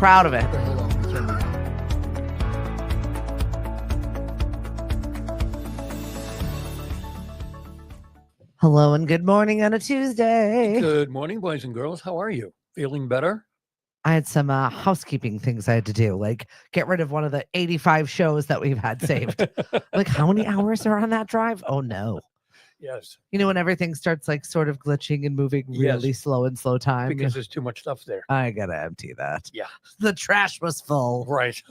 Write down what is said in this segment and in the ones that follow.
proud of it. Hold on, let me turn it on. Hello and good morning on a Tuesday. Good morning, boys and girls. How are you? Feeling better? I had some housekeeping things I had to do, like get rid of one of the 85 shows that we've had saved. Like, how many hours are on that drive? Oh, no. Yes. You know, when everything starts like sort of glitching and moving really slow in slow time. Because there's too much stuff there. I got to empty that. Yeah. The trash was full. Right.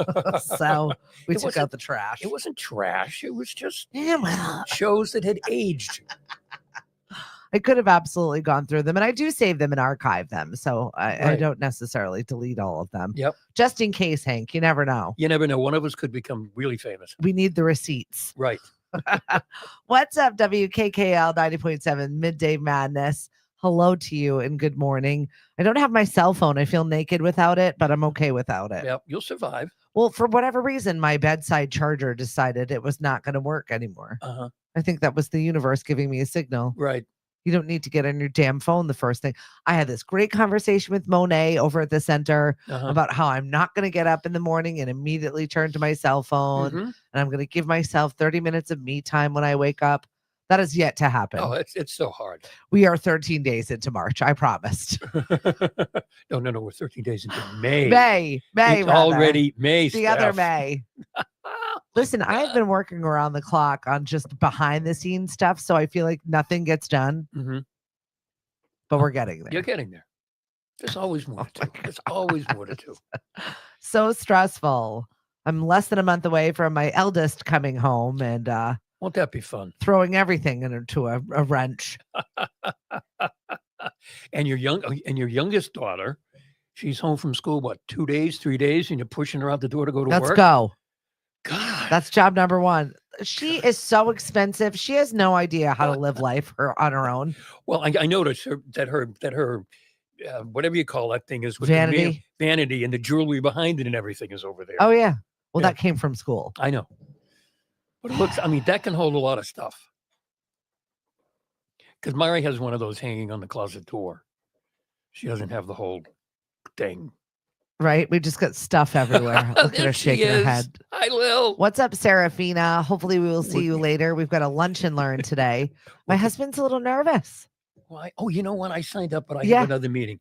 So we It took out the trash. It wasn't trash. It was just Yeah, well, shows that had aged. I could have absolutely gone through them, and I do save them and archive them. So I don't necessarily delete all of them. Yep. Just in case, Hank, you never know. You never know. One of us could become really famous. We need the receipts. Right. What's up, WKKL 90.7 Midday Madness? Hello to you and good morning. I don't have my cell phone. I feel naked without it, but I'm okay without it. Yep. You'll survive. Well, for whatever reason, my bedside charger decided it was not going to work anymore. Uh-huh. I think that was the universe giving me a signal. Right. You don't need to get on your damn phone the first thing. I had this great conversation with Monet over at the center about how I'm not going to get up in the morning and immediately turn to my cell phone. And I'm going to give myself 30 minutes of me time when I wake up. That is yet to happen. Oh, it's so hard. We are 13 days into March. I promised. No. We're 13 days into May. May. It's already May. The other May. Listen, I've been working around the clock on just behind the scenes stuff, so I feel like nothing gets done. But we're getting there. You're getting there. There's always more to do. There's always more to do. So stressful. I'm less than a month away from my eldest coming home and won't that be fun? Throwing everything into a wrench. And your youngest daughter, she's home from school, what, 2 days, 3 days, and you're pushing her out the door to go to work? Let's go. God. That's job number one. She is so expensive. She has no idea how to live life on her own. Well, I noticed that her whatever you call that thing is with vanity. The vanity and the jewelry behind it and everything is over there. Oh yeah. Well, that came from school. I know. But it looks, that can hold a lot of stuff. Because Mari has one of those hanging on the closet door. She doesn't have the whole thing. Right? We just got stuff everywhere. Look at her shaking her head. Hi, Lil. What's up, Serafina? Hopefully we will see you later. We've got a lunch and learn today. My husband's a little nervous. Why? Oh, you know what? I signed up, but I have another meeting.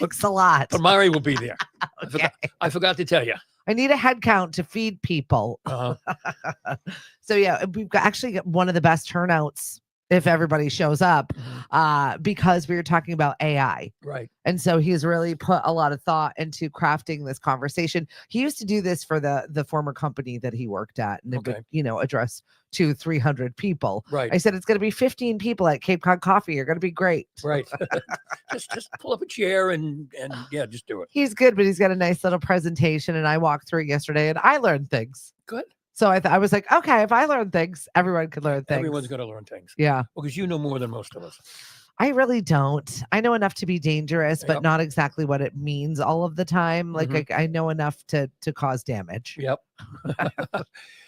Thanks a lot. But Mari will be there. Okay. I forgot to tell you. I need a head count to feed people. So yeah, we've actually got one of the best turnouts if everybody shows up, because we were talking about AI. Right. And so he's really put a lot of thought into crafting this conversation. He used to do this for the former company that he worked at, and it would, address 200-300 people. Right. I said, it's going to be 15 people at Cape Cod Coffee. You're going to be great. Right. just pull up a chair and just do it. He's good, but he's got a nice little presentation. And I walked through yesterday and I learned things. Good. So I was like, okay, if I learn things, everyone can learn things. Everyone's going to learn things. Yeah. Well, because you know more than most of us. I really don't. I know enough to be dangerous, but not exactly what it means all of the time. Like I know enough to cause damage. Yep.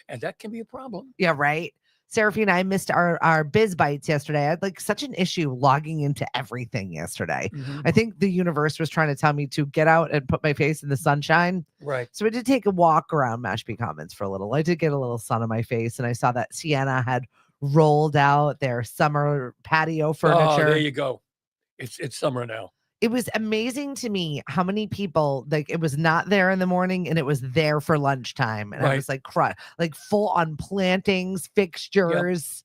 And that can be a problem. Yeah, right. Serafina, I missed our Biz Bites yesterday. I had like such an issue logging into everything yesterday. I think the universe was trying to tell me to get out and put my face in the sunshine. Right. So I did take a walk around Mashpee Commons for a little. I did get a little sun on my face, and I saw that Sienna had rolled out their summer patio furniture. Oh, there you go. It's summer now. It was amazing to me how many people, like, it was not there in the morning and it was there for lunchtime. And I was like, full on plantings, fixtures,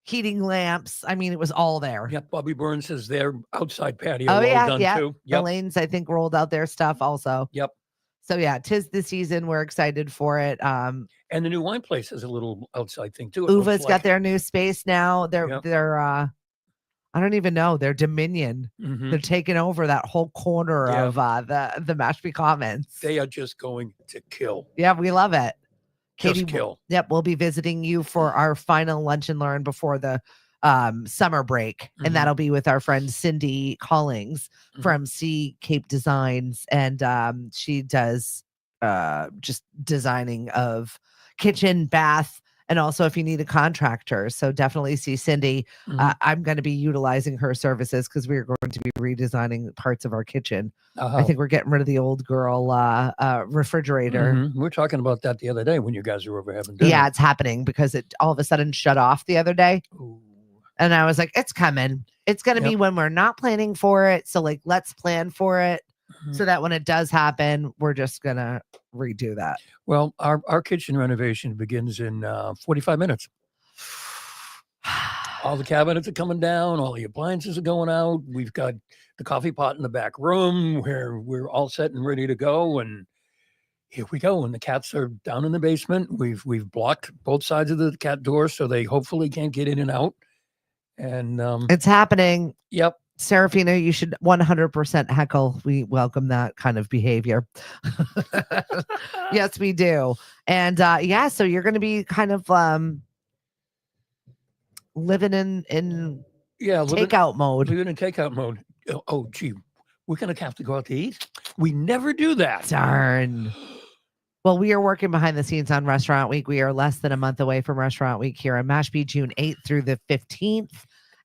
heating lamps. I mean, it was all there. Yep. Bobby Burns has their outside patio done too. Yep. Elaine's, I think, rolled out their stuff also. Yep. So yeah, 'tis the season. We're excited for it. And the new wine place has a little outside thing too. Uva's got their new space now. They're I don't even know. They're Dominion. They're taking over that whole corner of the Mashpee Commons. They are just going to kill. Yeah, we love it. Katie, kill. Yep, we'll be visiting you for our final lunch and learn before the summer break, and that'll be with our friend Cindy Collings from Sea Cape Designs, and she does just designing of kitchen, bath, And also if you need a contractor. So definitely see Cindy. I'm going to be utilizing her services because we're going to be redesigning parts of our kitchen. I think we're getting rid of the old girl refrigerator. We were talking about that the other day when you guys were over having dinner. Yeah, it's happening because it all of a sudden shut off the other day. Ooh. And I was like, it's coming. It's going to be when we're not planning for it. So like, let's plan for it so that when it does happen, we're just going to redo that. Well, our kitchen renovation begins in 45 minutes. All the cabinets are coming down. All the appliances are going out. We've got the coffee pot in the back room where we're all set and ready to go. And here we go. And the cats are down in the basement. We've blocked both sides of the cat door so they hopefully can't get in and out. And it's happening. Yep. Serafina, you should 100% heckle. We welcome that kind of behavior. Yes, we do. And so you're going to be kind of living in takeout mode. Living in takeout mode. Oh, gee, we're going to have to go out to eat. We never do that. Darn. Well, we are working behind the scenes on Restaurant Week. We are less than a month away from Restaurant Week here in Mashpee, June 8th through the 15th.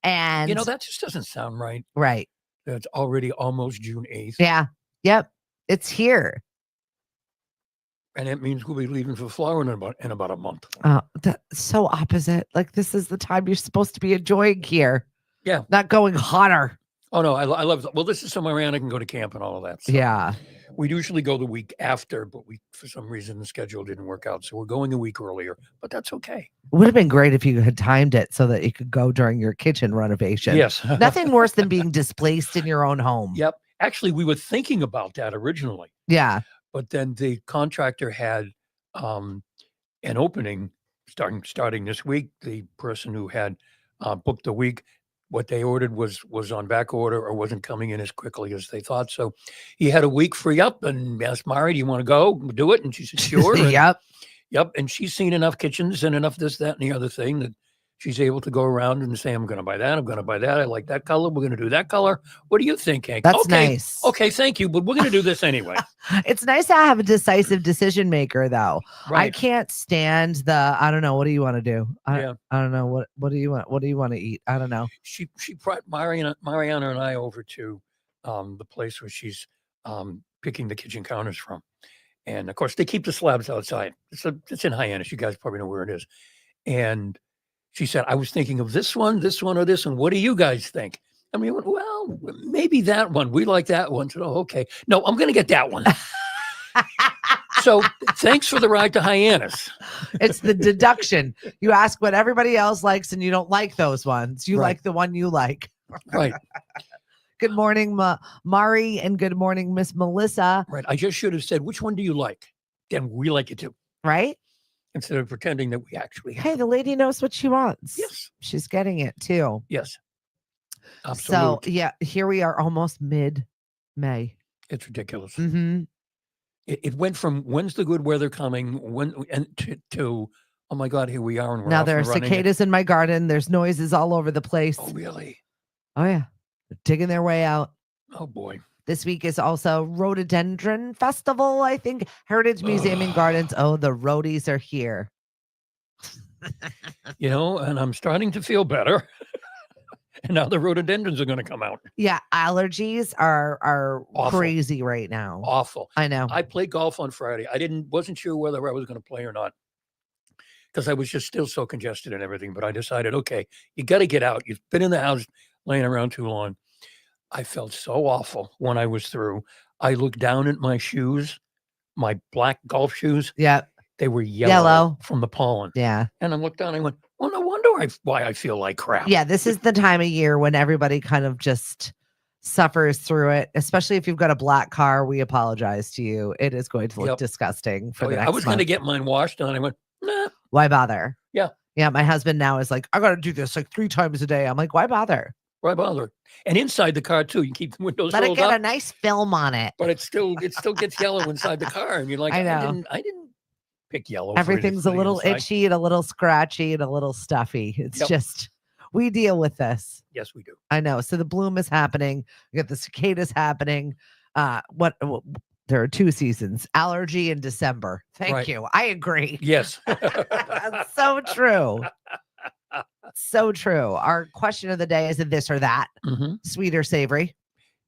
And that just doesn't sound right. Right. It's already almost June 8th. Yeah. Yep. It's here. And it means we'll be leaving for Florida in about a month. That's so opposite. Like, this is the time you're supposed to be enjoying here. Yeah. Not going hotter. Oh, no. I love it. Well, this is somewhere Anna can go to camp and all of that. So yeah. We usually go the week after, but for some reason, the schedule didn't work out. So we're going a week earlier, but that's okay. It would have been great if you had timed it so that you could go during your kitchen renovation. Yes. Nothing worse than being displaced in your own home. Yep. Actually, we were thinking about that originally. Yeah. But then the contractor had an opening starting this week. The person who had booked the week, what they ordered was on back order or wasn't coming in as quickly as they thought. So he had a week free up and asked Mari, do you want to go do it? And she said, sure. Yep. Yep. And she's seen enough kitchens and enough this, that, and the other thing that she's able to go around and say, I'm going to buy that. I'm going to buy that. I like that color. We're going to do that color. What do you think, Hank? That's nice. Okay. Thank you. But we're going to do this anyway. It's nice to have a decisive decision maker, though. Right. I can't stand the, I don't know. What do you want to do? I don't know. What do you want? What do you want to eat? I don't know. She brought Mariana and I over to the place where she's picking the kitchen counters from. And of course, they keep the slabs outside. It's in Hyannis. You guys probably know where it is. And she said, I was thinking of this one, or this one. What do you guys think? I mean, well, maybe that one. We like that one. So, okay. No, I'm going to get that one. So thanks for the ride to Hyannis. It's the deduction. You ask what everybody else likes and you don't like those ones. You like the one you like. Right. Good morning, Mari, and good morning, Miss Melissa. Right. I just should have said, which one do you like? Then we like it too. Right. Instead of pretending that we actually have. Hey, the lady knows what she wants. Yes. She's getting it too. Yes. Absolutely. So, yeah, here we are almost mid-May. It's ridiculous. Mm-hmm. It went from when's the good weather coming to oh my God, here we are. And we're now there are cicadas in my garden. There's noises all over the place. Oh, really? Oh, yeah. They're digging their way out. Oh, boy. This week is also Rhododendron Festival, I think. Heritage Museum and Gardens. Oh, the roadies are here. And I'm starting to feel better. And now the rhododendrons are going to come out. Yeah, allergies are crazy right now. Awful. I know. I played golf on Friday. Wasn't sure whether I was going to play or not because I was just still so congested and everything. But I decided, okay, you got to get out. You've been in the house laying around too long. I felt so awful when I was through. I looked down at my shoes, my black golf shoes. Yeah. They were yellow from the pollen. Yeah. And I looked down and I went, well, no wonder why I feel like crap. Yeah. This is the time of year when everybody kind of just suffers through it, especially if you've got a black car. We apologize to you. It is going to look disgusting for the next I was going to get mine washed and I went, nah. Why bother? Yeah. Yeah. My husband now is like, I got to do this like 3 times a day. I'm like, why bother? Why bother? And inside the car too, you keep the windows rolled up. Let it get up, a nice film on it. But it still gets yellow inside the car, and you're like, I didn't pick yellow. Everything's a little itchy and a little scratchy and a little stuffy. It's just we deal with this. Yes, we do. I know. So the bloom is happening. We got the cicadas happening. What There are 2 seasons, allergy and December. Thank Right. you. I agree. Yes. That's so true. So true. Our question of the day is a this or that, sweet or savory.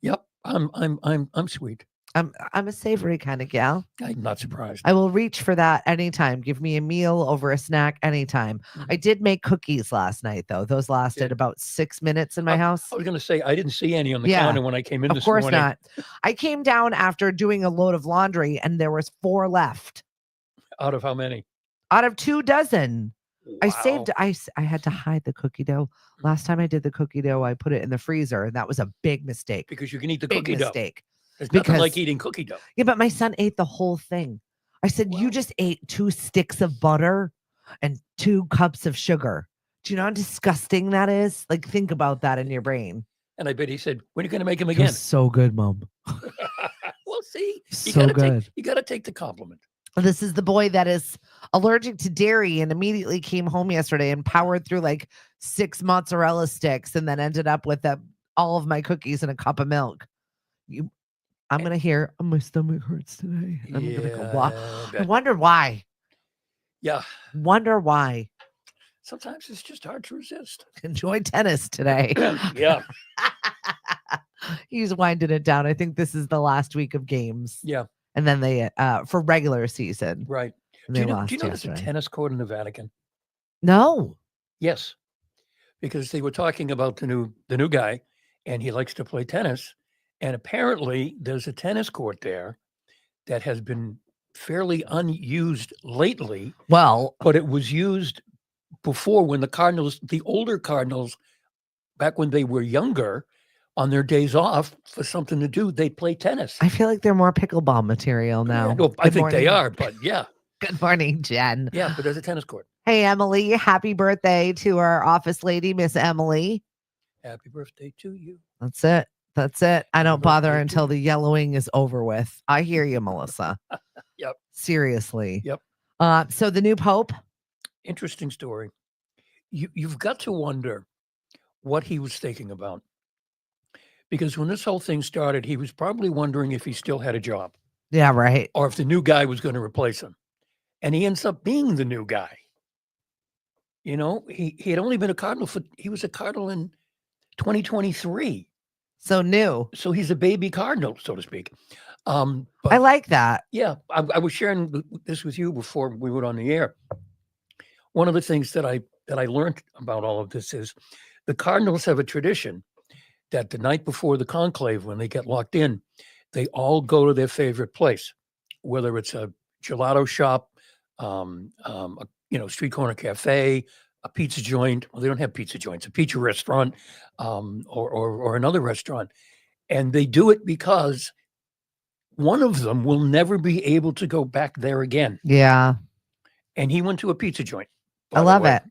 Yep. I'm sweet. I'm a savory kind of gal. I'm not surprised. I will reach for that anytime. Give me a meal over a snack anytime. I did make cookies last night, though. Those lasted about 6 minutes in my house. I was going to say, I didn't see any on the counter when I came in this morning. Of course not. I came down after doing a load of laundry, and there was 4 left. Out of how many? Out of 2 dozen. Wow. I had to hide the cookie dough. Last time I did the cookie dough, I put it in the freezer, and that was a big mistake. Because you can eat the big cookie mistake. dough. There's nothing like eating cookie dough. Yeah, but my son ate the whole thing. I said, you just ate 2 sticks of butter and 2 cups of sugar. Do you know how disgusting that is? Like, think about that in your brain. And I bet he said, when are you going to make him again? So good, Mom. Well, see, so good. You got to take the compliment. This is the boy that is allergic to dairy and immediately came home yesterday and powered through like 6 mozzarella sticks and then ended up with all of my cookies and a cup of milk. I'm going to hear, oh, my stomach hurts today. I'm going to go, wow. I wonder why. Yeah. Wonder why. Sometimes it's just hard to resist. Enjoy tennis today. Yeah. He's winding it down. I think this is the last week of games. Yeah. And then they, for regular season. Right. Do you know there's a tennis court in the Vatican? No. Yes. Because they were talking about the new guy, and he likes to play tennis. And apparently there's a tennis court there that has been fairly unused lately. Well, but it was used before when the older Cardinals, back when they were younger, on their days off for something to do, they play tennis. I feel like they're more pickleball material now. Well, I think they are, but yeah. Good morning, Jen. Yeah, but there's a tennis court. Hey, Emily, happy birthday to our office lady, Miss Emily. Happy birthday to you. That's it. That's it. I don't bother until the yellowing is over with. I hear you, Melissa. Yep. Seriously. Yep. So the new Pope. Interesting story. You've got to wonder what he was thinking about. Because when this whole thing started, he was probably wondering if he still had a job. Yeah, right. Or if the new guy was going to replace him. And he ends up being the new guy. You know, he had only been a Cardinal he was a Cardinal in 2023. So new. So he's a baby Cardinal, so to speak. But I like that. Yeah. I was sharing this with you before we went on the air. One of the things that I learned about all of this is the Cardinals have a tradition that the night before the conclave, when they get locked in, they all go to their favorite place, whether it's a gelato shop, street corner cafe, a pizza joint. Well, they don't have pizza joints, a pizza restaurant, or another restaurant. And they do it because one of them will never be able to go back there again. Yeah. And he went to a pizza joint. I love it.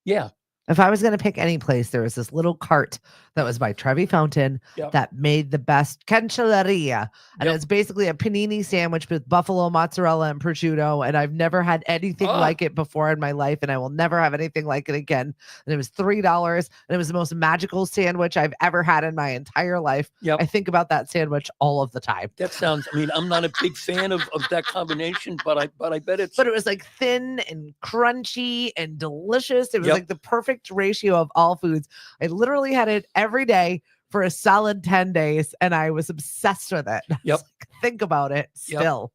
Yeah. If I was going to pick any place, there was this little cart that was by Trevi Fountain that made the best cancelleria. And it's basically a panini sandwich with buffalo mozzarella and prosciutto. And I've never had anything like it before in my life. And I will never have anything like it again. And it was $3. And it was the most magical sandwich I've ever had in my entire life. Yep. I think about that sandwich all of the time. That sounds, I'm not a big fan of that combination, but I bet it's. But it was like thin and crunchy and delicious. It was like the perfect ratio of all foods. I literally had it every day for a solid 10 days and I was obsessed with it. Yep. Think about it still.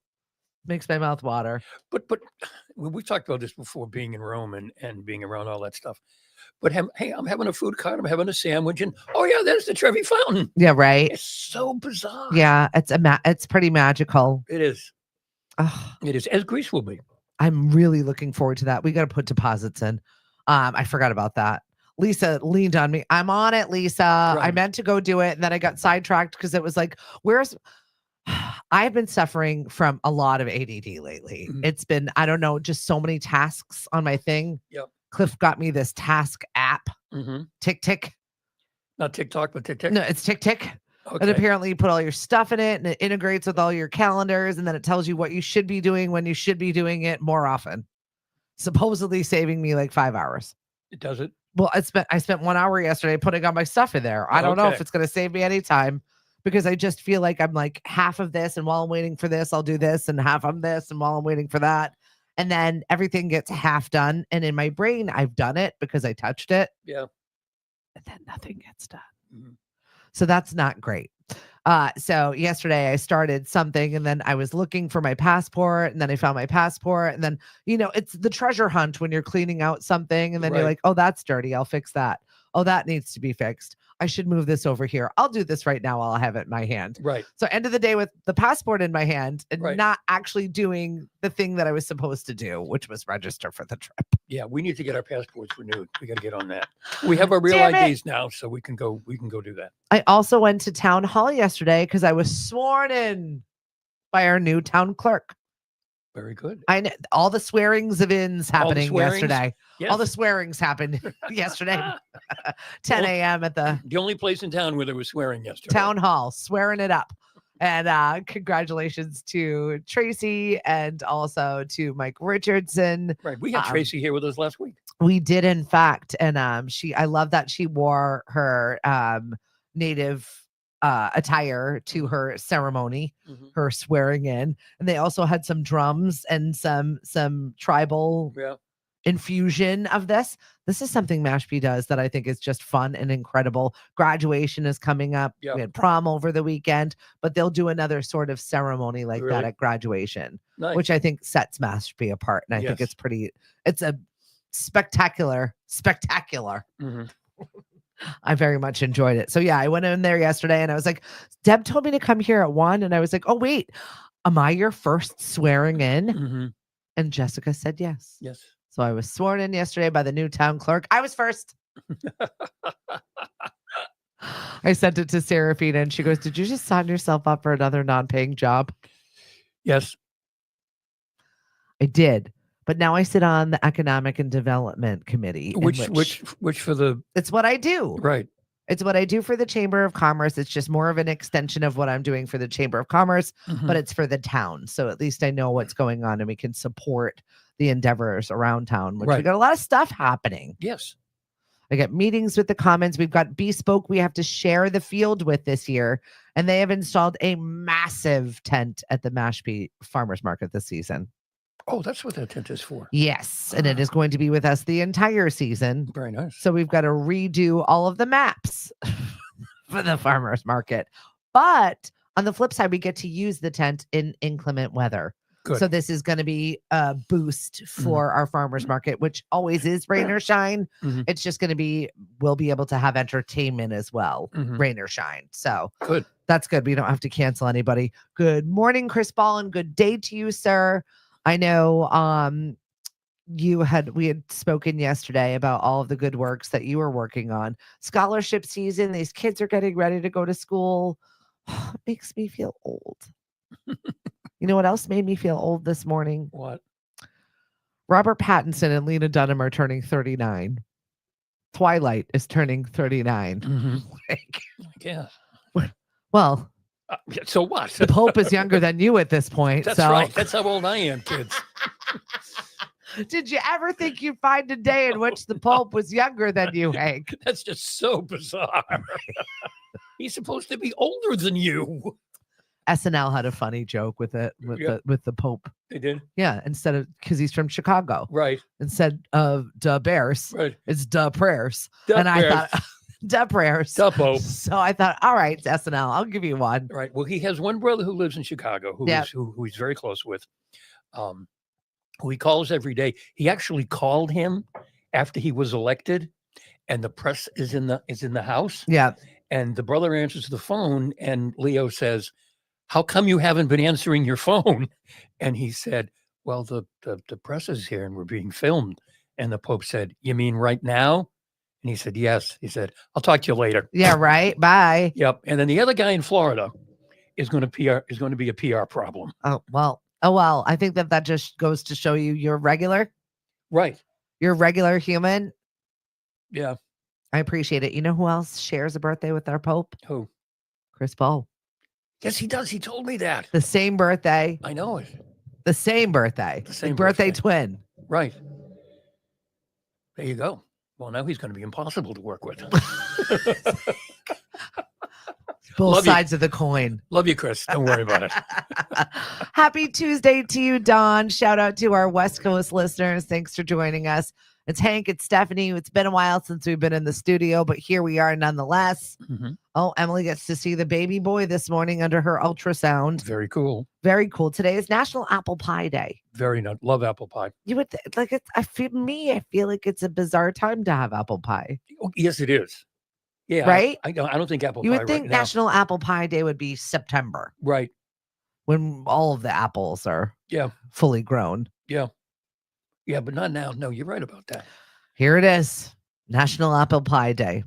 Makes my mouth water. But we talked about this before, being in Rome and being around all that stuff. But hey, I'm having a food cart, I'm having a sandwich, and there's the Trevi Fountain. Yeah, right. It's so bizarre. Yeah, it's pretty magical. It is. It is, as Greece will be. I'm really looking forward to that. We got to put deposits in. I forgot about that. Lisa leaned on me. I'm on it, Lisa. Right. I meant to go do it. And then I got sidetracked because it was like, I've been suffering from a lot of ADD lately. Mm-hmm. It's been, I don't know, just so many tasks on my thing. Yep. Cliff got me this task app. Mm-hmm. Tick. Not TikTok, but Tick. No, it's Tick. Okay. And apparently you put all your stuff in it and it integrates with all your calendars. And then it tells you what you should be doing when you should be doing it more often. Supposedly saving me like 5 hours. It does it? Well, I spent 1 hour yesterday putting all my stuff in there. I don't know if it's going to save me any time, because I just feel like I'm like half of this, and while I'm waiting for this, I'll do this, and half of this, and while I'm waiting for that. And then everything gets half done. And in my brain, I've done it because I touched it. Yeah. And then nothing gets done. Mm-hmm. So that's not great. So yesterday I started something, and then I was looking for my passport, and then I found my passport. And then, it's the treasure hunt when you're cleaning out something, and then you're like, oh, that's dirty. I'll fix that. Oh, that needs to be fixed. I should move this over here. I'll do this right now while I have it in my hand. Right. So end of the day with the passport in my hand and not actually doing the thing that I was supposed to do, which was register for the trip. Yeah, we need to get our passports renewed. We got to get on that. We have our real IDs now, so we can go do that. I also went to town hall yesterday because I was sworn in by our new town clerk. Very good. I know all the swearings of ins happening yesterday. Yes. All the swearings happened yesterday. 10 a.m. at the only place in town where there was swearing yesterday. Town hall, swearing it up. And congratulations to Tracy and also to Mike Richardson. Right. We had Tracy here with us last week. We did, in fact. And I love that she wore her native attire to her ceremony, her swearing in. And they also had some drums and some tribal infusion of this. This is something Mashpee does that I think is just fun and incredible. Graduation is coming up. Yep. We had prom over the weekend, but they'll do another sort of ceremony like that at graduation, which I think sets Mashpee apart. And I think it's a spectacular. Mm-hmm. I very much enjoyed it. So yeah, I went in there yesterday and I was like, Deb told me to come here at 1. And I was like, oh, wait, am I your first swearing in? Mm-hmm. And Jessica said yes. Yes. So I was sworn in yesterday by the new town clerk. I was first. I sent it to Seraphina and she goes, did you just sign yourself up for another non-paying job? Yes. I did. But now I sit on the Economic and Development Committee. Which for the... It's what I do. Right. It's what I do for the Chamber of Commerce. It's just more of an extension of what I'm doing for the Chamber of Commerce, but it's for the town. So at least I know what's going on and we can support the endeavors around town, which we got a lot of stuff happening. Yes. I got meetings with the Commons. We've got Bespoke we have to share the field with this year. And they have installed a massive tent at the Mashpee Farmers Market this season. Oh, that's what that tent is for. Yes. And it is going to be with us the entire season. Very nice. So we've got to redo all of the maps for the farmers market. But on the flip side, we get to use the tent in inclement weather. Good. So this is going to be a boost for our farmers market, which always is rain or shine. It's just going to be, we'll be able to have entertainment as well, rain or shine. So good. That's good. We don't have to cancel anybody. Good morning, Chris Ball, and good day to you, sir. I know we had spoken yesterday about all of the good works that you were working on. Scholarship season, these kids are getting ready to go to school. It makes me feel old. You know what else made me feel old this morning? What? Robert Pattinson and Lena Dunham are turning 39. Twilight is turning 39. Yeah. Well, so what? The Pope is younger than you at this point. That's right. That's how old I am, kids. Did you ever think you'd find a day in which the Pope was younger than you, Hank? That's just so bizarre. He's supposed to be older than you. SNL had a funny joke with it with the Pope. They did? Yeah, instead of, because he's from Chicago. Right. Instead of duh bears, it's duh prayers. Duh prayers. I thought duh prayers. Duh Pope. So I thought, all right, SNL, I'll give you one. Right. Well, he has one brother who lives in Chicago who he's very close with. Who he calls every day. He actually called him after he was elected, and the press is in the house. Yeah. And the brother answers the phone, and Leo says, "How come you haven't been answering your phone?" And he said, "Well, the press is here and we're being filmed." And the Pope said, "You mean right now?" And he said, "Yes." He said, "I'll talk to you later." Yeah, right. Bye. Yep. And then the other guy in Florida is going to be a PR problem. Oh, well. I think that just goes to show you're regular. Right. You're a regular human. Yeah. I appreciate it. You know who else shares a birthday with our Pope? Who? Chris Ball. Yes, he does. He told me that. The same birthday. I know it. The same birthday. The same birthday twin. Right. There you go. Well, now he's going to be impossible to work with. Both Love you. sides of the coin. Love you, Chris. Don't worry about it. Happy Tuesday to you, Dawn. Shout out to our West Coast listeners. Thanks for joining us. It's Hank, it's Stephanie. It's been a while since we've been in the studio, but here we are nonetheless. Mm-hmm. Oh, Emily gets to see the baby boy this morning under her ultrasound. Very cool. Very cool. Today is National Apple Pie Day. Very nice. Love apple pie. You would like it. I feel like it's a bizarre time to have apple pie. Oh, yes, it is. Yeah. Right? I don't think apple You pie would think right now. National Apple Pie Day would be September. Right. When all of the apples are fully grown. Yeah. Yeah, but not now. No, you're right about that. Here it is. National Apple Pie Day.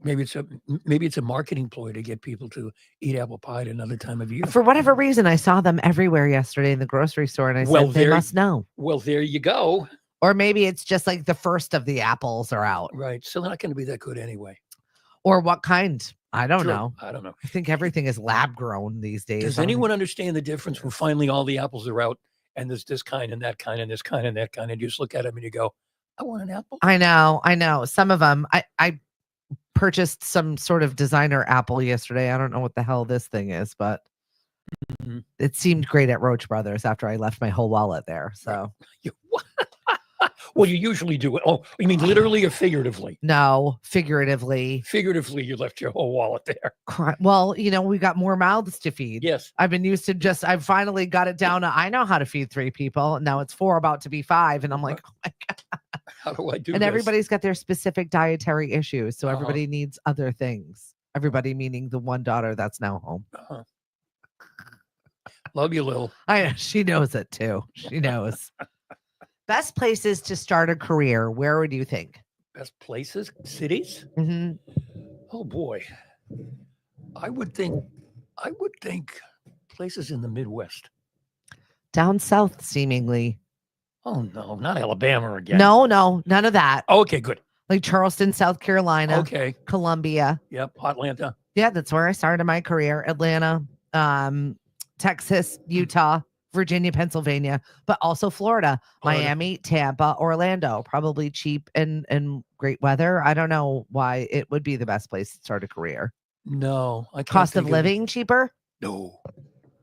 Maybe it's a marketing ploy to get people to eat apple pie at another time of year. For whatever reason, I saw them everywhere yesterday in the grocery store, and I said they must know. Well, there you go. Or maybe it's just like the first of the apples are out. Right. So they're not going to be that good anyway. Or what kind? I don't know. I don't know. I think everything is lab grown these days. Does anyone understand the difference when finally all the apples are out and there's this kind and that kind and this kind and that kind, and you just look at them and you go, I want an apple. I know. Some of them, I purchased some sort of designer apple yesterday. I don't know what the hell this thing is, but it seemed great at Roach Brothers after I left my whole wallet there. So well, you usually do it. Oh, you mean literally or figuratively? No, figuratively. Figuratively, you left your whole wallet there. Well, we got more mouths to feed. Yes. I've been used to I've finally got it down to, I know how to feed 3 people. Now it's 4, about to be 5. And I'm like, oh my God. How do I do And this? everybody's got their specific dietary issues. So everybody needs other things. Everybody meaning the one daughter that's now home. Love you, Lil. I know. She knows it too. She knows. Best places to start a career. Where would you think? Best places? Cities? Mm-hmm. Oh boy. I would think places in the Midwest. Down south, seemingly. Oh no, not Alabama again. No, none of that. Okay, good. Like Charleston, South Carolina. Okay. Columbia. Yep. Atlanta. Yeah, that's where I started my career. Atlanta, Texas, Utah, Virginia, Pennsylvania, but also Florida, Miami, Tampa, Orlando. Probably cheap and great weather. I don't know why it would be the best place to start a career. No, I can't. Cost of living cheaper? No.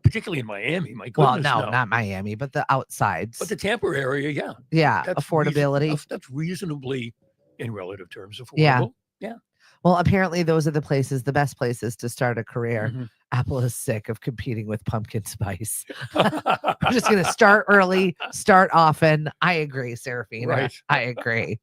Particularly in Miami, my goodness. Well, no, not Miami, but the outsides. But the Tampa area, yeah. Yeah, affordability. That's reasonably, in relative terms, affordable. Yeah. Well, apparently those are the best places to start a career. Mm-hmm. Apple is sick of competing with pumpkin spice. I'm just going to start early, start often. I agree, Serafina. Right. I agree.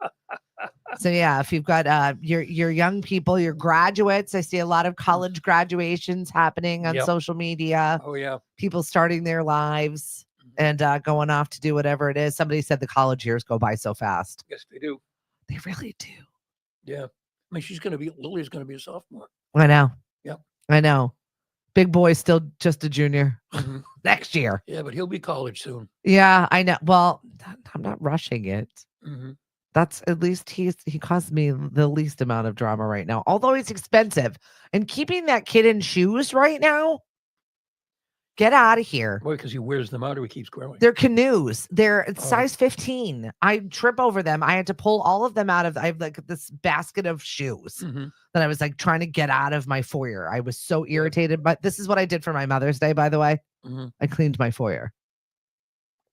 So yeah, if you've got your young people, your graduates, I see a lot of college graduations happening on social media. Oh yeah. People starting their lives and going off to do whatever it is. Somebody said the college years go by so fast. Yes, they do. They really do. Yeah. I mean, Lily's going to be a sophomore. I know. Yep. I know. Big boy's still just a junior next year. Yeah, but he'll be college soon. Yeah, I know. Well, I'm not rushing it. Mm-hmm. That's at least he caused me the least amount of drama right now, although he's expensive. And keeping that kid in shoes right now, get out of here. Boy, because he wears them out or he keeps growing. They're canoes. They're size 15. I trip over them. I had to pull all of them out of, I have like this basket of shoes that I was like trying to get out of my foyer. I was so irritated, but this is what I did for my Mother's Day, by the way. I cleaned my foyer.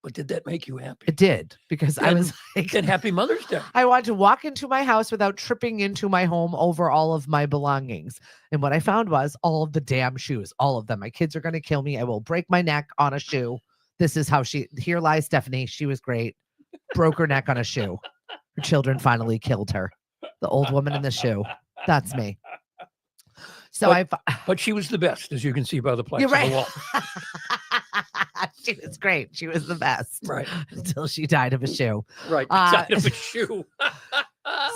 But did that make you happy? It did, because I was like, then Happy Mother's Day. I want to walk into my house without tripping into my home over all of my belongings. And what I found was all of the damn shoes, all of them. My kids are going to kill me. I will break my neck on a shoe. This is how here lies Stephanie. She was great. Broke her neck on a shoe. Her children finally killed her. The old woman in the shoe. That's me. So but she was the best, as you can see by the plaques on the wall. She was great. She was the best. Right. Until she died of a shoe. Right. Died of a shoe.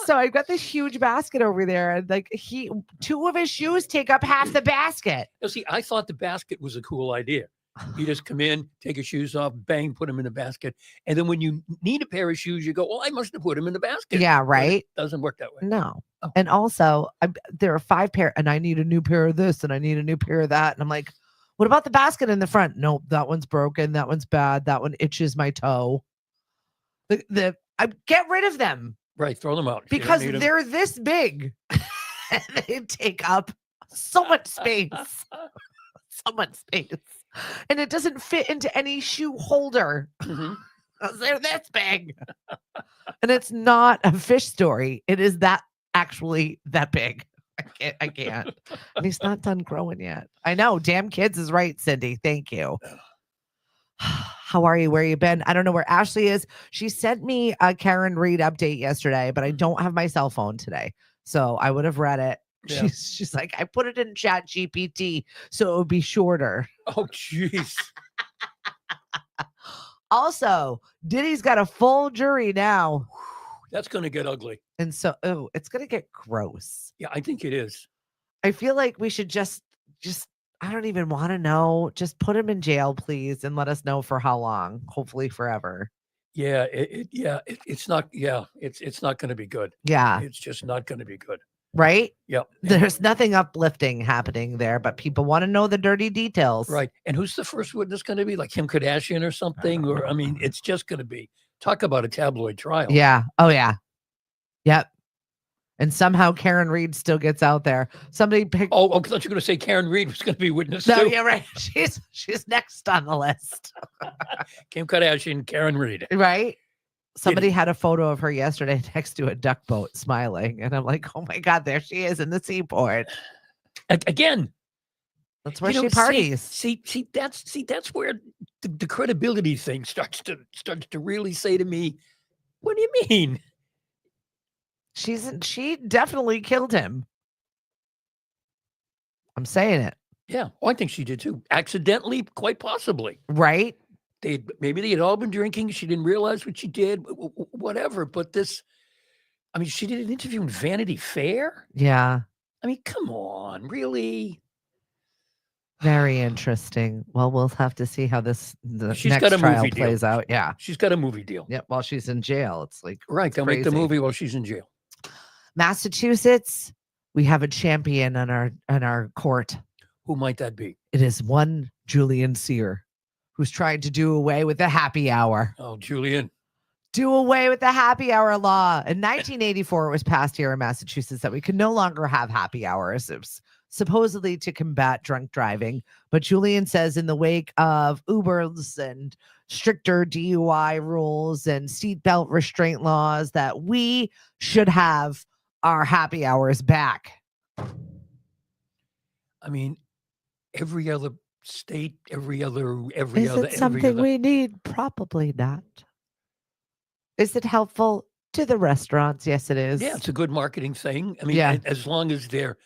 So I've got this huge basket over there. And like 2 of his shoes take up half the basket. You see, I thought the basket was a cool idea. You just come in, take your shoes off, bang, put them in the basket. And then when you need a pair of shoes, you go, well, I must have put them in the basket. Yeah, right. But it doesn't work that way. No. Oh. And also, there are 5 pair, and I need a new pair of this, and I need a new pair of that. And I'm like, what about the basket in the front? Nope, that one's broken. That one's bad. That one itches my toe. Get rid of them. Right, throw them out. Because they're this big. They take up So much space. So much space. And it doesn't fit into any shoe holder. Mm-hmm. They're this big. And it's not a fish story. It is that actually that big. I can't. And he's not done growing yet. I know. Damn kids is right, Cindy. Thank you. How are you? Where you been? I don't know where Ashley is. She sent me a Karen Reed update yesterday, but I don't have my cell phone today. So I would have read it. Yeah. She's like, I put it in Chat GPT so it would be shorter. Oh, jeez. Also, Diddy's got a full jury now. That's going to get ugly. And so, it's going to get gross. Yeah, I think it is. I feel like we should just, I don't even want to know. Just put him in jail, please, and let us know for how long. Hopefully forever. Yeah, it's not. Yeah, it's not going to be good. Yeah, it's just not going to be good. Right? Yep. There's nothing uplifting happening there, but people want to know the dirty details. Right. And who's the first witness going to be? Like Kim Kardashian or something? Or I mean, it's just going to be talk about a tabloid trial. Yeah. Oh yeah. Yep. And somehow Karen Reed still gets out there. Somebody picked. Oh, I thought you were going to say Karen Reed was going to be witness No, too. yeah, right. She's next on the list. Kim Kardashian, Karen Reed. Right. Somebody had a photo of her yesterday next to a duck boat smiling. And I'm like, oh my God, there she is in the seaport. Again. That's where she parties. See, that's where the credibility thing starts to really say to me, what do you mean? She definitely killed him. I'm saying it. Yeah. Well, I think she did too. Accidentally, quite possibly. Right. Maybe they had all been drinking. She didn't realize what she did, whatever. But I mean, she did an interview in Vanity Fair. Yeah. I mean, come on, really? Very interesting. Well, we'll have to see how the she's next got a trial movie plays deal. out. Yeah. She's got a movie deal. Yep. While she's in jail. It's like, right. They'll make the movie while she's in jail. Massachusetts, we have a champion on our court. Who might that be? It is one Julian Sear, who's trying to do away with the happy hour. Oh, Julian. Do away with the happy hour law. In 1984, it was passed here in Massachusetts that we could no longer have happy hours. It was supposedly to combat drunk driving. But Julian says in the wake of Ubers and stricter DUI rules and seatbelt restraint laws that we should have our happy hours back. I mean, every other state, Is it something we need? Probably not. Is it helpful to the restaurants? Yes, it is. Yeah, it's a good marketing thing. I mean, as long as they're,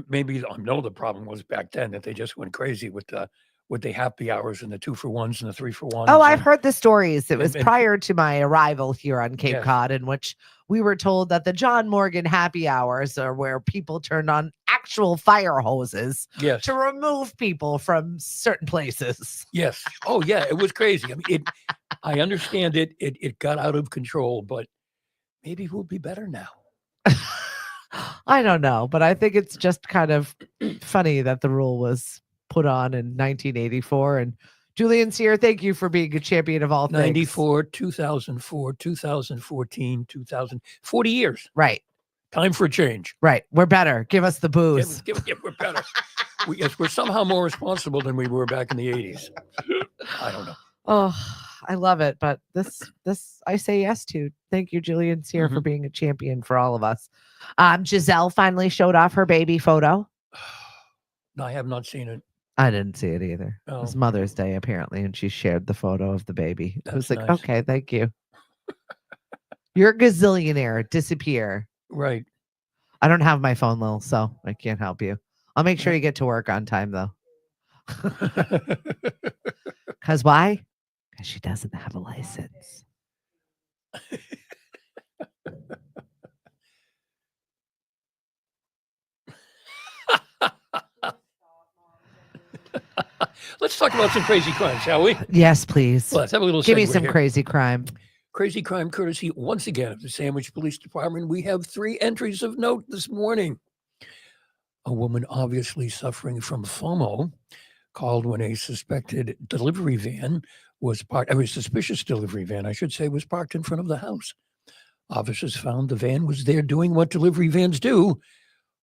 maybe I know the problem was back then that they just went crazy with the happy hours and the 2-for-1s and the 3-for-1s. Oh, I've heard the stories. It was prior to my arrival here on Cape Cod, in which we were told that the John Morgan happy hours are where people turned on actual fire hoses to remove people from certain places. Yes. Oh, yeah. It was crazy. I mean, I understand it. It got out of control, but maybe we'll be better now. I don't know, but I think it's just kind of funny that the rule was put on in 1984. And Julian Sear, thank you for being a champion of all things. 94, 2004, 2014, 40 years. Right. Time for a change. Right. We're better. Give us the booze. We're better. We're somehow more responsible than we were back in the 80s. I don't know. Oh, I love it. But this I say yes to. Thank you, Julian Sear, for being a champion for all of us. Giselle finally showed off her baby photo. No, I have not seen it. I didn't see it either. Oh. It was Mother's Day, apparently, and she shared the photo of the baby. I was like, nice. Okay, thank you. You're a gazillionaire. Disappear. Right. I don't have my phone, Lil, so I can't help you. I'll make sure you get to work on time, though. Because why? Because she doesn't have a license. Let's talk about some crazy crime, shall we? Yes, please. Let's have a little Give me segue some here. crazy crime. Crazy crime courtesy once again of the Sandwich Police Department. We have 3 entries of note this morning. A woman obviously suffering from FOMO called when a suspected delivery van suspicious delivery van, I should say, was parked in front of the house. Officers found the van was there doing what delivery vans do,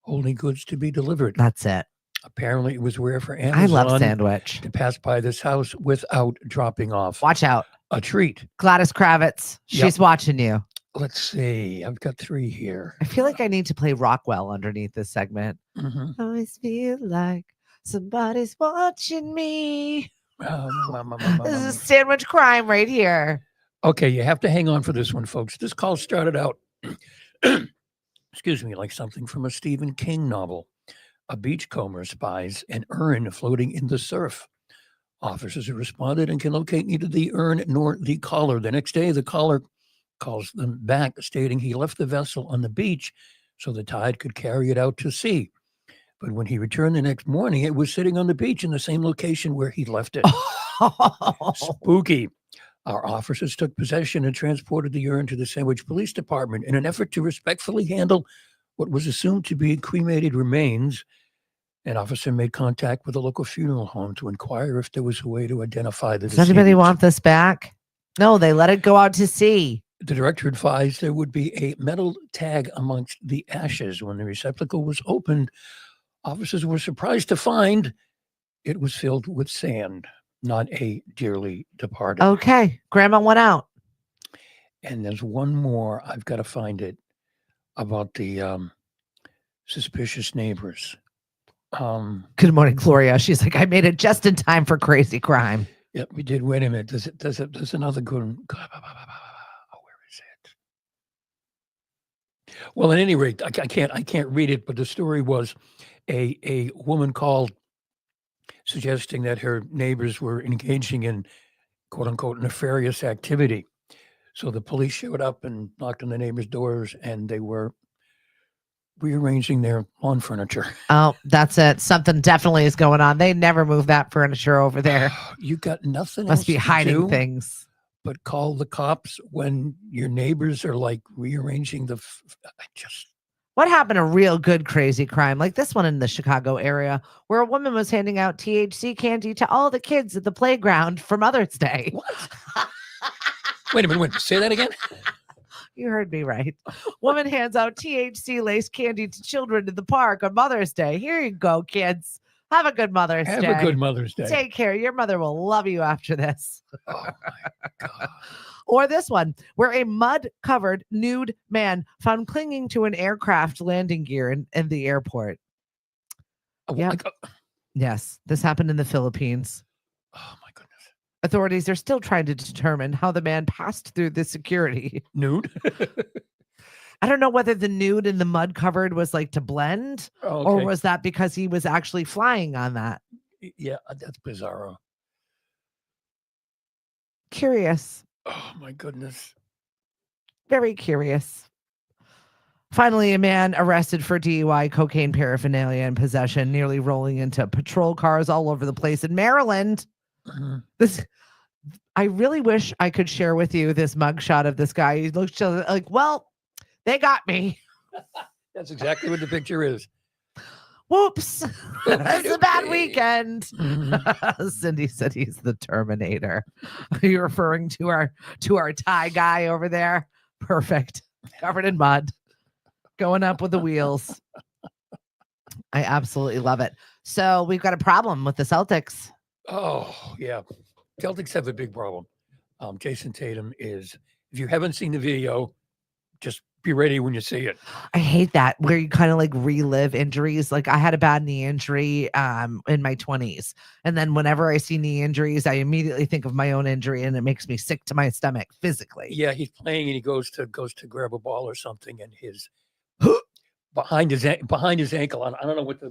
holding goods to be delivered. That's it. Apparently, it was rare for I love Amazon Sandwich. to pass by this house without dropping off Watch out. a treat. Gladys Kravitz. She's watching you. Let's see. I've got 3 here. I feel like I need to play Rockwell underneath this segment. Mhm. I always feel like somebody's watching me. This is a sandwich crime right here. Okay, you have to hang on for this one, folks. This call started out, excuse me, like something from a Stephen King novel. A beachcomber spies an urn floating in the surf. Officers have responded and can locate neither the urn nor the caller. The next day, the caller calls them back, stating he left the vessel on the beach so the tide could carry it out to sea. But when he returned the next morning, it was sitting on the beach in the same location where he left it. Spooky. Our officers took possession and transported the urn to the Sandwich Police Department in an effort to respectfully handle what was assumed to be cremated remains. An officer made contact with a local funeral home to inquire if there was a way to identify the Does anybody decedent. want this back? No, they let it go out to sea. The director advised there would be a metal tag amongst the ashes. When the receptacle was opened, officers were surprised to find it was filled with sand, not a dearly departed. Okay. Grandma went out. And there's one more. I've got to find it about the suspicious neighbors. Good morning, Gloria. She's like, I made it just in time for crazy crime. Yep, we did. Wait a minute. There's another good one. Oh, where is it? Well, at any rate, I can't read it, but the story was a woman called suggesting that her neighbors were engaging in quote unquote nefarious activity. So the police showed up and knocked on the neighbors' doors, and they were rearranging their lawn furniture. Oh, that's it. Something definitely is going on. They never move that furniture over there. You got nothing Must else be to hiding do things. but call the cops when your neighbors are like rearranging What happened to real good crazy crime like this one in the Chicago area where a woman was handing out THC candy to all the kids at the playground for Mother's Day? What? Wait a minute. Say that again. You heard me right. Woman hands out THC laced candy to children in the park on Mother's Day. Here you go, kids. Have a good Mother's Day. Have a good Mother's Day. Take care. Your mother will love you after this. Oh my God. Or this one, where a mud-covered nude man found clinging to an aircraft landing gear in the airport. Yeah. Yes, this happened in the Philippines. Oh my goodness. Authorities are still trying to determine how the man passed through the security. Nude? I don't know whether the nude and the mud covered was like to blend, or was that because he was actually flying on that? Yeah, that's bizarro. Curious. Oh my goodness. Very curious. Finally, a man arrested for DUI, cocaine paraphernalia, and possession, nearly rolling into patrol cars all over the place in Maryland. Mm-hmm. I really wish I could share with you this mugshot of this guy. He looks like, well, they got me. That's exactly what the picture is. Whoops. It's a bad weekend. Mm-hmm. Cindy said he's the Terminator. Are you referring to our Thai guy over there? Perfect. Covered in mud. Going up with the wheels. I absolutely love it. So we've got a problem with the Celtics. Oh, yeah. Celtics have a big problem. Jason Tatum is, if you haven't seen the video, just be ready when you see it. I hate that where you kind of like relive injuries. Like I had a bad knee injury in my 20s. And then whenever I see knee injuries, I immediately think of my own injury and it makes me sick to my stomach physically. Yeah, he's playing and he goes to grab a ball or something and his behind his ankle, I don't know what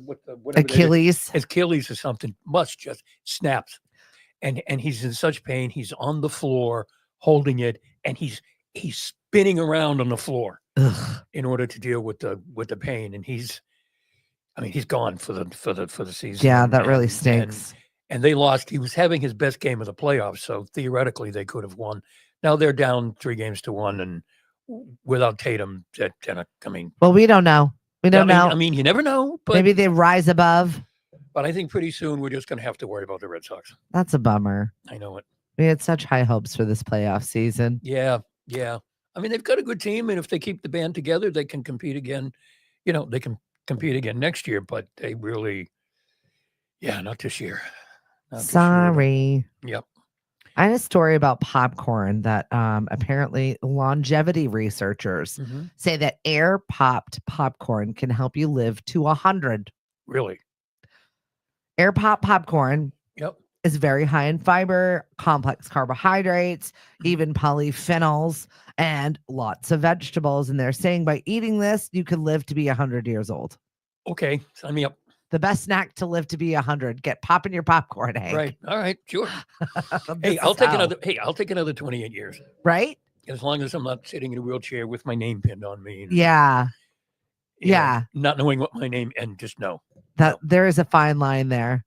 whatever Achilles or something must just snaps. And he's in such pain. He's on the floor holding it and he's spinning around on the floor. Ugh. In order to deal with the pain, and he's gone for the season. Yeah, that really stinks. And they lost. He was having his best game of the playoffs, so theoretically they could have won. Now they're down 3-1, and without Tatum, well, we don't know. We don't know. I mean, you never know. But maybe they rise above. But I think pretty soon we're just going to have to worry about the Red Sox. That's a bummer. I know it. We had such high hopes for this playoff season. Yeah. I mean, they've got a good team, and if they keep the band together, they can compete again. You know, they can compete again next year, but they really, not this year. Not this year at all. Sorry. Yep. I had a story about popcorn that apparently longevity researchers say that air popped popcorn can help you live to 100. Really? Air pop popcorn Yep. is very high in fiber, complex carbohydrates, even polyphenols, and lots of vegetables. And they're saying by eating this, you can live to be 100 years old. Okay, sign me up. The best snack to live to be 100. Get popping your popcorn, Hank. Right. All right. Sure. I'll take another 28 years. Right? As long as I'm not sitting in a wheelchair with my name pinned on me. Yeah. Not knowing what my name and just know. That there is a fine line there.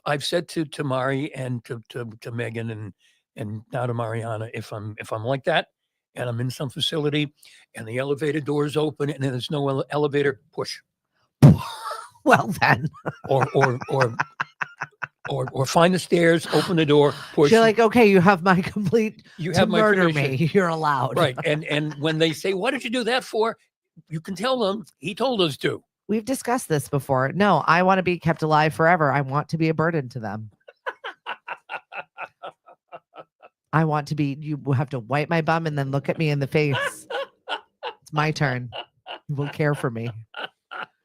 I've said to Mari and to Megan and now to Mariana, if I'm like that and I'm in some facility and the elevator doors open and there's no elevator, push. Well then. or find the stairs, open the door, push. You're like, okay, you have my complete. You have my murder permission. me. You're allowed. Right. And when they say, "What did you do that for?" You can tell them he told us to. We've discussed this before. No, I want to be kept alive forever. I want to be a burden to them. I want to be. You will have to wipe my bum and then look at me in the face. It's my turn. You will care for me.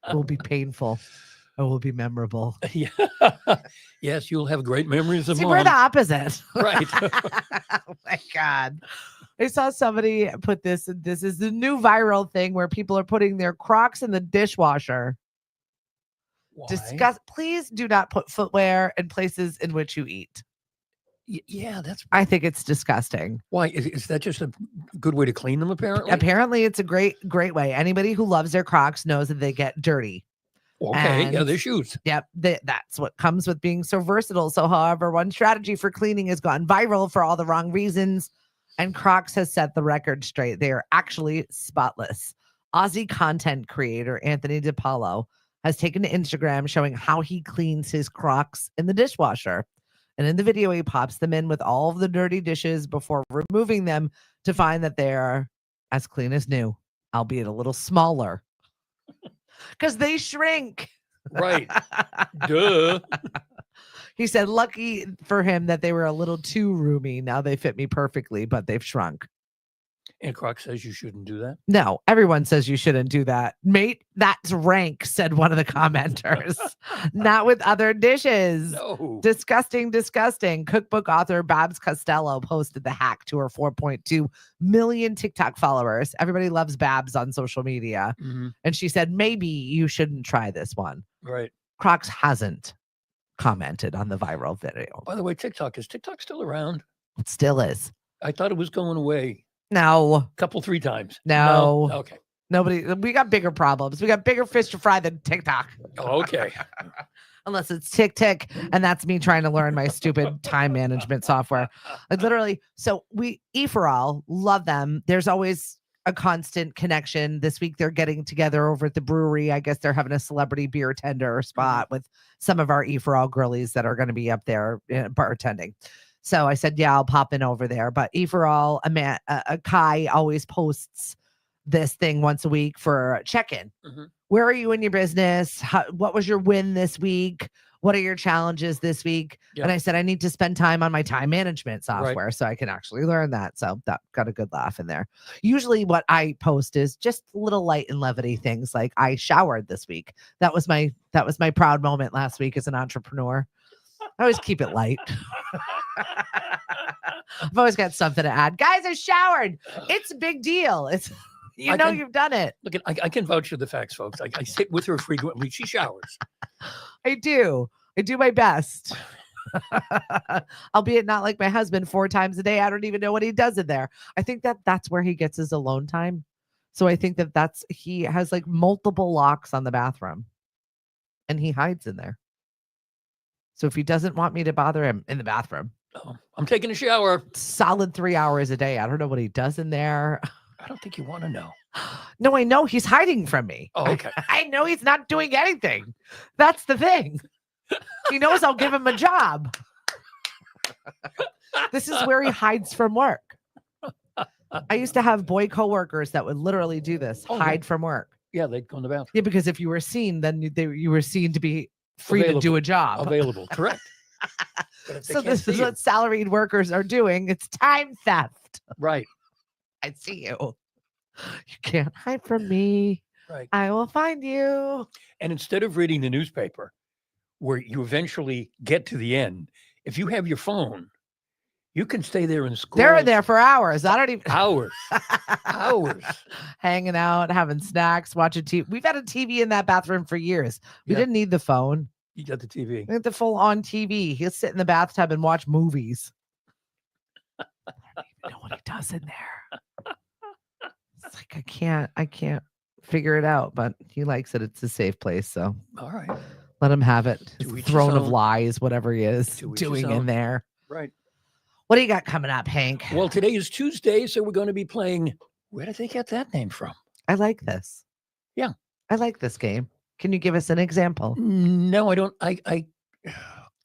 It will be painful. It will be memorable. Yeah. Yes, you'll have great memories of See, Mom. we're the opposite. Right. Oh my God. I saw somebody put this. This is the new viral thing where people are putting their Crocs in the dishwasher. Why? Please do not put footwear in places in which you eat. Yeah, I think it's disgusting. Why? Is that just a good way to clean them, apparently? Apparently, it's a great way. Anybody who loves their Crocs knows that they get dirty. Okay, they're shoes. Yep, that's what comes with being so versatile. So, however, one strategy for cleaning has gone viral for all the wrong reasons, and Crocs has set the record straight. They are actually spotless. Aussie content creator Anthony DiPaolo has taken to Instagram showing how he cleans his Crocs in the dishwasher. And in the video, he pops them in with all of the dirty dishes before removing them to find that they are as clean as new, albeit a little smaller. Because they shrink. Right. Duh. He said, lucky for him that they were a little too roomy. Now they fit me perfectly, but they've shrunk. And Croc says you shouldn't do that. No, everyone says you shouldn't do that. Mate, that's rank, said one of the commenters. Not with other dishes. No. Disgusting. Cookbook author Babs Costello posted the hack to her 4.2 million TikTok followers. Everybody loves Babs on social media. And she said, maybe you shouldn't try this one. Right. Crocs hasn't commented on the viral video. By the way, is TikTok still around? It still is. I thought it was going away. No. Three times. No. Okay. Nobody. We got bigger problems. We got bigger fish to fry than TikTok. Oh, okay. Unless it's TikTok, and that's me trying to learn my stupid time management software. Like literally. So E4All, love them. There's always a constant connection. This week they're getting together over at the brewery. I guess they're having a celebrity beer tender spot with some of our E4All girlies that are going to be up there bartending. So I said, yeah, I'll pop in over there. But E4All, Kai always posts this thing once a week for a check-in. Where are you in your business? What was your win this week? What are your challenges this week? Yep. And I said, I need to spend time on my time management software so I can actually learn that. So that got a good laugh in there. Usually what I post is just little light and levity things like I showered this week. That was my proud moment last week as an entrepreneur. I always keep it light. I've always got something to add. Guys, I showered. It's a big deal. It's you've done it. Look, I can vouch for the facts, folks. I sit with her frequently. She showers. I do my best. Albeit not like my husband 4 times a day. I don't even know what he does in there. I think that's where he gets his alone time. So I think he has like multiple locks on the bathroom and he hides in there. So if he doesn't want me to bother him in the bathroom, I'm taking a shower. Solid 3 hours a day. I don't know what he does in there. I don't think you want to know. No, I know he's hiding from me. Oh, okay. I know he's not doing anything. That's the thing. He knows I'll give him a job. This is where he hides from work. I used to have boy coworkers that would literally do this, hide from work. Yeah, they'd go in the bathroom. Yeah, because if you were seen, then you were seen to be free to do a job. Available, correct. So this is what salaried workers are doing. It's time theft. Right. I see you. You can't hide from me. Right. I will find you. And instead of reading the newspaper, where you eventually get to the end, if you have your phone, you can stay there and scroll. They're there for hours. I don't even hours. Hanging out, having snacks, watching TV. We've had a TV in that bathroom for years. We didn't need the phone. You got the TV. We had the full on TV. He'll sit in the bathtub and watch movies. I don't even know what he does in there. It's like I can't figure it out, but he likes it. It's a safe place. So all right. Let him have it. His throne of lies, whatever he is doing in there. Right. What do you got coming up, Hank? Well, today is Tuesday, so we're going to be playing. Where did they get that name from? I like this. Yeah. I like this game. Can you give us an example? No, I don't.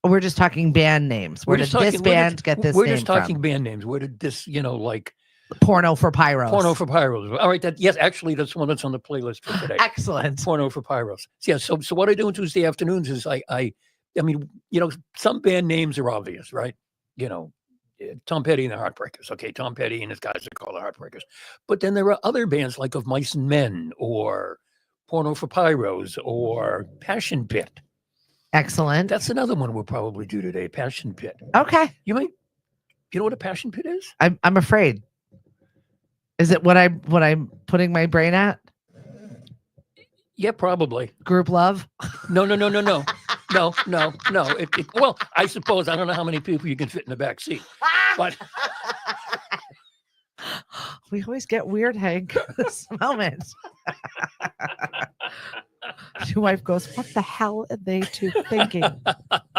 We're just talking band names. Where did this band get this name from? We're just talking band names. Where did this, like... Porno for Pyros. Porno for Pyros. All right. Yes, actually, that's one that's on the playlist for today. Excellent. Porno for Pyros. Yeah. So what I do on Tuesday afternoons is I mean, some band names are obvious, right? Tom Petty and the Heartbreakers. Okay, Tom Petty and his guys are called the Heartbreakers. But then there are other bands like Of Mice and Men or Porno for Pyros or Passion Pit. Excellent. That's another one we'll probably do today, Passion Pit. Okay. You know what a Passion Pit is? I'm afraid. Is it what I'm putting my brain at? Yeah, probably. Group love? No. No. Well, I suppose I don't know how many people you can fit in the back seat, but we always get weird, Hank. This moment. Your wife goes, "What the hell are they two thinking?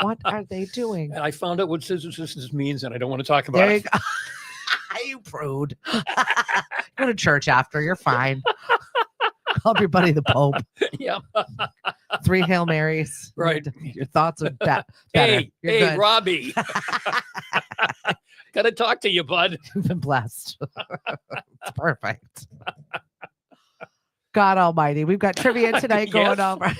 What are they doing?" And I found out what scissors sisters means, and I don't want to talk about it. You prude. Go to church after. You're fine. Call everybody the Pope. Yeah. 3 Hail Marys. Right. Your thoughts are better. Hey, Robbie. Got to talk to you, bud. You've been blessed. It's perfect. God almighty. We've got trivia tonight going over.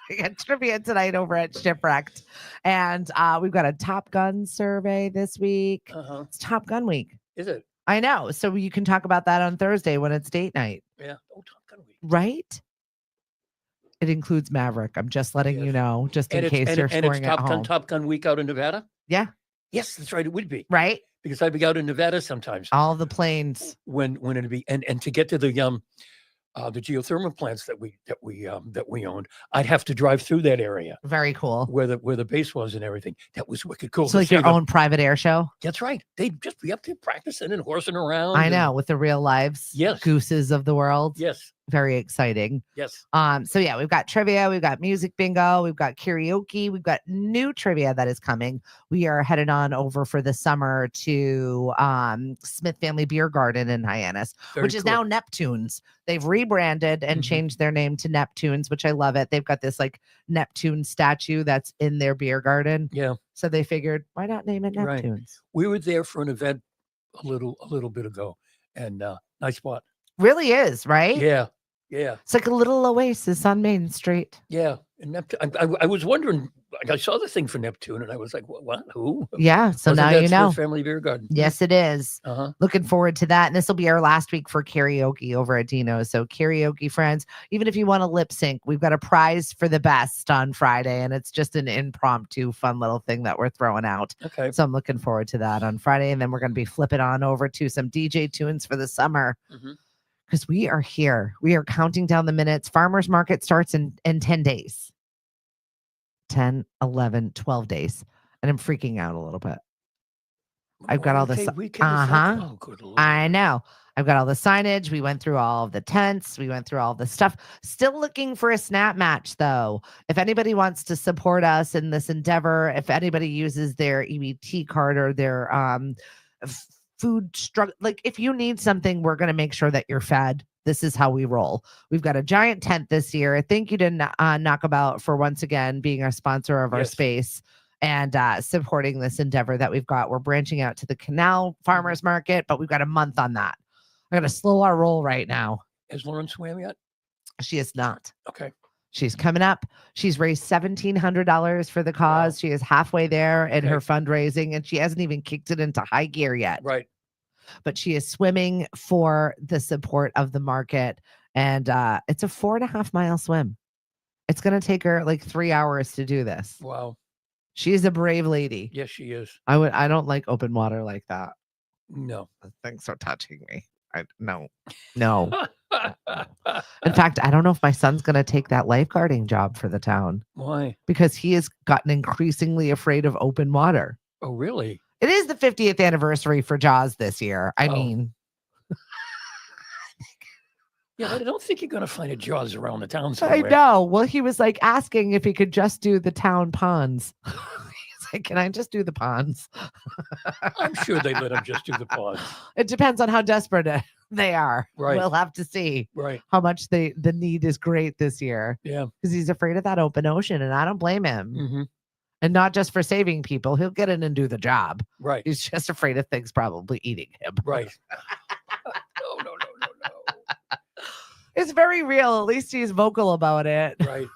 We got trivia tonight over at Shipwrecked. And we've got a Top Gun survey this week. Uh-huh. It's Top Gun week. Is it? I know. So you can talk about that on Thursday when it's date night. Yeah. Oh, Top Gun week. Right? It includes Maverick. I'm just letting you know, just in case you're scoring at home. Top Gun week out in Nevada? Yeah. Yes, that's right. It would be. Right? Because I'd be out in Nevada sometimes. All the planes. When it'd be and to get to the geothermal plants that we owned, I'd have to drive through that area. Very cool. Where the base was and everything. That was wicked cool. So like your own private air show? That's right. They'd just be up there practicing and horsing around. I know, with the real lives. Yes. Gooses of the world. Yes. Very exciting. Yes. So yeah, we've got trivia, we've got music bingo, we've got karaoke, we've got new trivia that is coming. We are headed on over for the summer to Smith Family Beer Garden in Hyannis, which is now Neptune's. They've rebranded and changed their name to Neptune's, which I love it. They've got this like Neptune statue that's in their beer garden. Yeah. So they figured, why not name it Neptune's? Right. We were there for an event a little bit ago, and nice spot. Really is, right? Yeah. Yeah. It's like a little oasis on Main Street. Yeah. And Neptune, I was wondering, I saw the thing for Neptune and I was like, what? Who? Yeah. So now you know. Family Beer Garden. Yes, it is. Uh-huh. Looking forward to that. And this will be our last week for karaoke over at Dino's. So karaoke friends, even if you want to lip sync, we've got a prize for the best on Friday. And it's just an impromptu fun little thing that we're throwing out. Okay. So I'm looking forward to that on Friday. And then we're going to be flipping on over to some DJ tunes for the summer. Because we are here. We are counting down the minutes. Farmers market starts in 10 days. 10, 11, 12 days. And I'm freaking out a little bit. I've got all this. Oh, good Lord. I know. I've got all the signage. We went through all of the tents. We went through all of the stuff. Still looking for a snap match, though. If anybody wants to support us in this endeavor, if anybody uses their EBT card or their food struggle, like if you need something, we're going to make sure that you're fed. This is how we roll. We've got a giant tent this year. Thank you to Knockabout for once again being our sponsor of our space and supporting this endeavor that we've got. We're branching out to the Canal Farmers Market, but we've got a month on that. I got to slow our roll right now. Has Lauren swam yet? She is not. Okay. She's coming up. She's raised $1,700 for the cause. Wow. She is halfway there in Okay. her fundraising, and she hasn't even kicked it into high gear yet. Right. But she is swimming for the support of the market. And it's a 4.5-mile swim. It's going to take her like 3 hours to do this. Wow. She's a brave lady. Yes, she is. I don't like open water like that. No. Thanks for touching me. No. In fact, I don't know if my son's going to take that lifeguarding job for the town. Why? Because he has gotten increasingly afraid of open water. Oh, really? It is the 50th anniversary for Jaws this year. I mean, yeah, I don't think you're going to find a Jaws around the town somewhere. I know. Well, he was like asking if he could just do the town ponds. He's like, can I just do the ponds? I'm sure they let him just do the ponds. It depends on how desperate they are. Right. We'll have to see Right. how much the need is great this year. Yeah. Because he's afraid of that open ocean, and I don't blame him. Mm-hmm. And not just for saving people. He'll get in and do the job. Right. He's just afraid of things probably eating him. Right. No. It's very real. At least he's vocal about it. Right.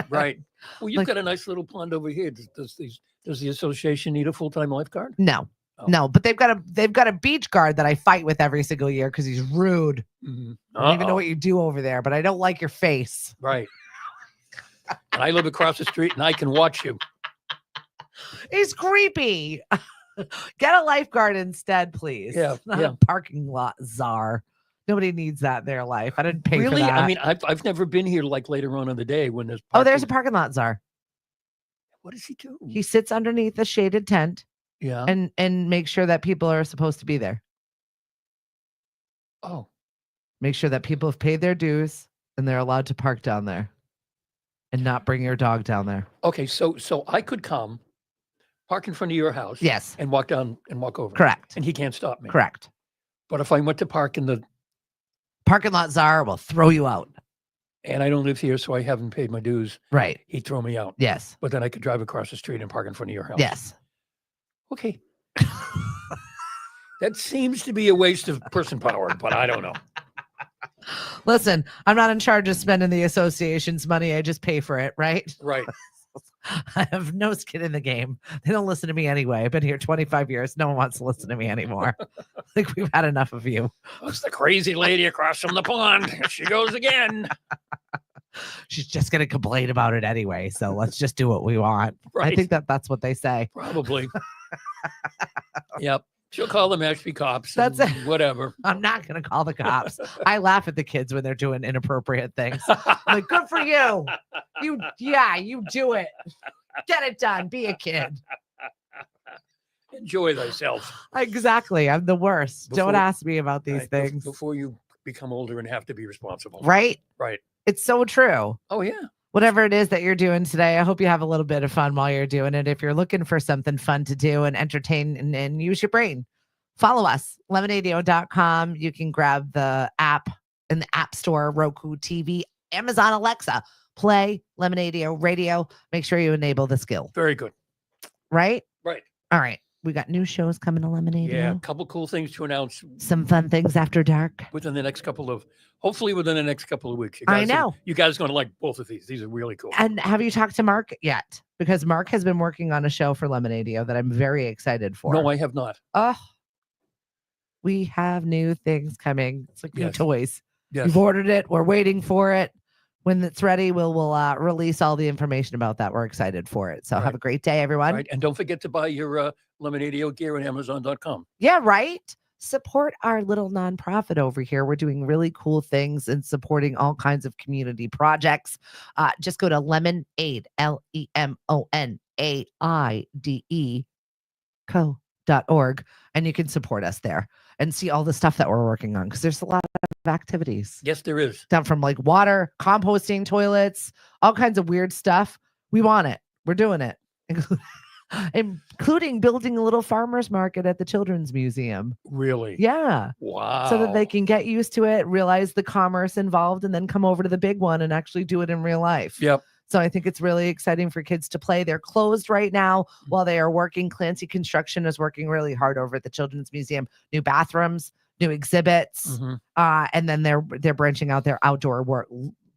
Right. Well, you've got a nice little pond over here. Does the association need a full-time lifeguard? No. Oh. No, but they've got a beach guard that I fight with every single year because he's rude. Mm-hmm. I don't even know what you do over there, but I don't like your face. Right. And I live across the street and I can watch you. He's creepy. Get a lifeguard instead, please. Yeah. Not Yeah. a parking lot czar. Nobody needs that in their life. I didn't pay for Really? that. I mean, I've never been here like later on in the day when there's Oh, there's a parking lot czar. What does he do? He sits underneath the shaded tent Yeah. and makes sure that people are supposed to be there. Oh. Make sure that people have paid their dues and they're allowed to park down there and not bring your dog down there. Okay, so I could come, park in front of your house. Yes. And walk down and walk over. Correct. And he can't stop me. Correct. But if I went to park in the Parking lot czar will throw you out. and I don't live here, so I haven't paid my dues, Right. he'd throw me out. Yes. But then I could drive across the street and park in front of your house. Yes. Okay. That seems to be a waste of person power, but I don't know. Listen, I'm not in charge of spending the association's money. I just pay for it, right? Right. I have no skin in the game. They don't listen to me anyway. I've been here 25 years. No one wants to listen to me anymore. Like, we've had enough of you. That's the crazy lady across from the pond. Here she goes again. She's just going to complain about it anyway. So let's just do what we want. Right. I think that's what they say. Probably. Yep. She'll call the Mashpee cops. That's and it. Whatever. I'm not going to call the cops. I laugh at the kids when they're doing inappropriate things. I'm like, good for you. You do it. Get it done. Be a kid. Enjoy thyself. Exactly. I'm the worst. Don't ask me about these Right, things. before you become older and have to be responsible. Right? Right. It's so true. Oh, yeah. Whatever it is that you're doing today, I hope you have a little bit of fun while you're doing it. If you're looking for something fun to do and entertain and use your brain, follow us, lemonadio.com. You can grab the app in the App Store, Roku TV, Amazon Alexa, play Lemonadio Radio. Make sure you enable the skill. Very good. Right? Right. All right. We got new shows coming to Lemonadio. Yeah, a couple cool things to announce Some fun things after dark. within the next couple of weeks. I know. You guys are going to like both of these. These are really cool. And have you talked to Mark yet? Because Mark has been working on a show for Lemonadio that I'm very excited for. No, I have not. Oh, we have new things coming. It's like new Yes. toys. Yes. We've ordered it. We're waiting for it. When it's ready, we'll release all the information about that. We're excited for it. So Right. have a great day, everyone. Right. And don't forget to buy your Lemonadio gear at Amazon.com. Yeah, right. Support our little nonprofit over here. We're doing really cool things and supporting all kinds of community projects. Just go to Lemonade, LEMONAIDE co.org, and you can support us there and see all the stuff that we're working on, because there's a lot of activities. Yes, there is. Down from like water, composting, toilets, all kinds of weird stuff. We want it. We're doing it. Including building a little farmer's market at the Children's Museum. Really? Yeah. Wow. So that they can get used to it, realize the commerce involved, and then come over to the big one and actually do it in real life. Yep. So I think it's really exciting for kids to play. They're closed right now while they are working. Clancy Construction is working really hard over at the Children's Museum. New bathrooms, new exhibits, Mhm. and then they're branching out their outdoor work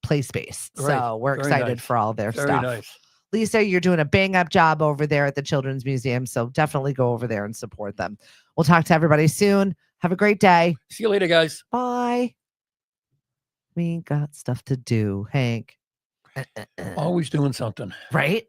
play space. Right. So we're Very excited nice. for all their Very stuff. nice. Lisa, you're doing a bang up job over there at the Children's Museum. So definitely go over there and support them. We'll talk to everybody soon. Have a great day. See you later, guys. Bye. We got stuff to do, Hank. Always doing something. Right?